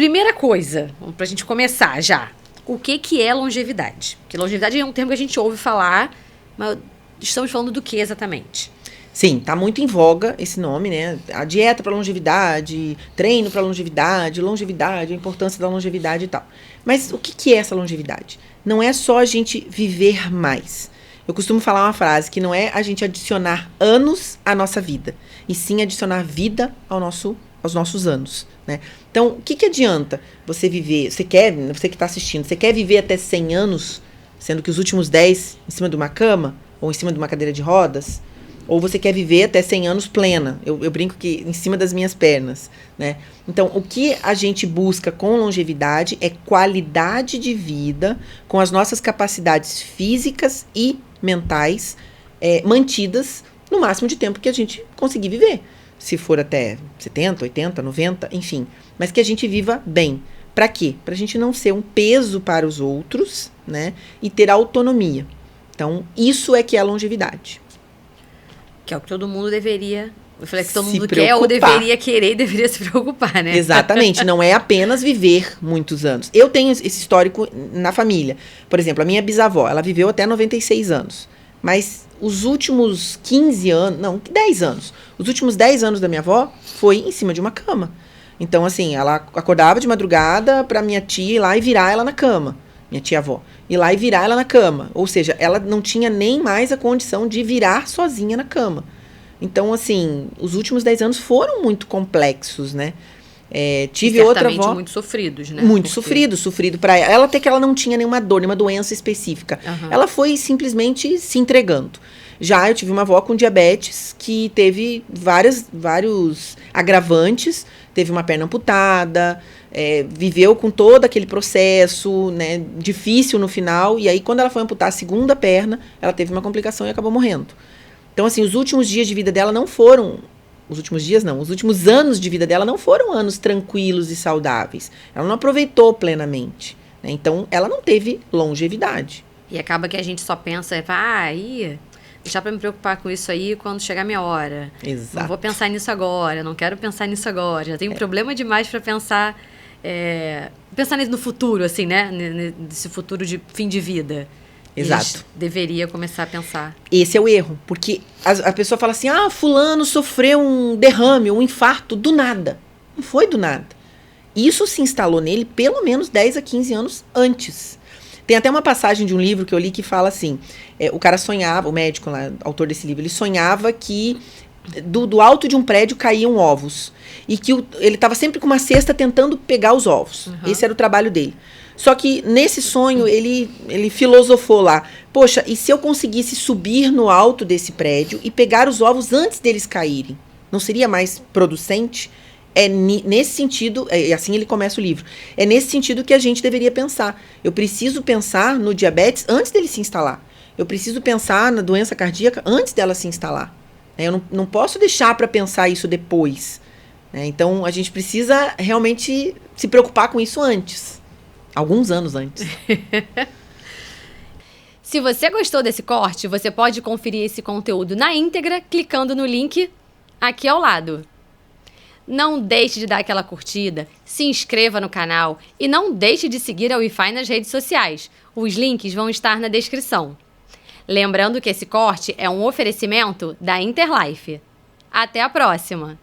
Primeira coisa, pra gente começar já. O que é longevidade? Porque longevidade é um termo que a gente ouve falar, mas estamos falando do que exatamente? Sim, tá muito em voga esse nome, né? A dieta para longevidade, treino para longevidade, a importância da longevidade e tal. Mas o que é essa longevidade? Não é só a gente viver mais. Eu costumo falar uma frase que não é a gente adicionar anos à nossa vida, e sim adicionar vida aos nossos anos, né? Então, o que adianta você viver, você que está assistindo, você quer viver até 100 anos, sendo que os últimos 10 em cima de uma cama, ou em cima de uma cadeira de rodas, ou você quer viver até 100 anos plena, eu brinco que em cima das minhas pernas, né? Então, o que a gente busca com longevidade é qualidade de vida, com as nossas capacidades físicas e mentais mantidas no máximo de tempo que a gente conseguir viver. Se for até 70, 80, 90, enfim. Mas que a gente viva bem. Para quê? Para a gente não ser um peso para os outros, né? E ter autonomia. Então, isso é que é a longevidade. Que é o que todo mundo deveria... Eu falei que todo Se mundo preocupar. quer ou deveria querer e deveria se preocupar, né? Exatamente. Não é apenas viver muitos anos. Eu tenho esse histórico na família. Por exemplo, a minha bisavó, ela viveu até 96 anos. Mas os últimos 15 anos, não, 10 anos. Os últimos 10 anos da minha avó foi em cima de uma cama. Então, assim, ela acordava de madrugada pra minha tia ir lá e virar ela na cama. Minha tia-avó. Ir lá e virar ela na cama. Ou seja, ela não tinha nem mais a condição de virar sozinha na cama. Então, assim, os últimos 10 anos foram muito complexos, né? Tive outra avó... muito sofridos, né? Muito sofrido para ela. Ela até que ela não tinha nenhuma dor, nenhuma doença específica. Uhum. Ela foi simplesmente se entregando. Já eu tive uma avó com diabetes que teve vários agravantes. Teve uma perna amputada, viveu com todo aquele processo, né, difícil no final. E aí, quando ela foi amputar a segunda perna, ela teve uma complicação e acabou morrendo. Então, assim, os últimos dias de vida dela não foram... Os últimos dias não, os últimos anos de vida dela não foram anos tranquilos e saudáveis. Ela não aproveitou plenamente, né? Então, ela não teve longevidade. E acaba que a gente só pensa, deixar para me preocupar com isso aí quando chegar a minha hora. Exato. Não vou pensar nisso agora, não quero pensar nisso agora. Já tenho problema demais para pensar nisso no futuro, assim, né? Nesse futuro de fim de vida. Exato. Deveria começar a pensar. Esse é o erro, porque a pessoa fala assim, fulano sofreu um derrame, um infarto, do nada. Não foi do nada. Isso se instalou nele pelo menos 10 a 15 anos antes. Tem até uma passagem de um livro que eu li que fala assim, o cara sonhava, o médico lá, autor desse livro, ele sonhava que do alto de um prédio caíam ovos. E que ele estava sempre com uma cesta tentando pegar os ovos. Uhum. Esse era o trabalho dele. Só que nesse sonho ele filosofou lá. Poxa, e se eu conseguisse subir no alto desse prédio e pegar os ovos antes deles caírem? Não seria mais producente? Nesse sentido, assim ele começa o livro. É nesse sentido que a gente deveria pensar. Eu preciso pensar no diabetes antes dele se instalar. Eu preciso pensar na doença cardíaca antes dela se instalar. Eu não posso deixar para pensar isso depois. Então, a gente precisa realmente se preocupar com isso antes. Alguns anos antes. Se você gostou desse corte, você pode conferir esse conteúdo na íntegra clicando no link aqui ao lado. Não deixe de dar aquela curtida, se inscreva no canal e não deixe de seguir a Wi-Fi nas redes sociais. Os links vão estar na descrição. Lembrando que esse corte é um oferecimento da Interlife. Até a próxima!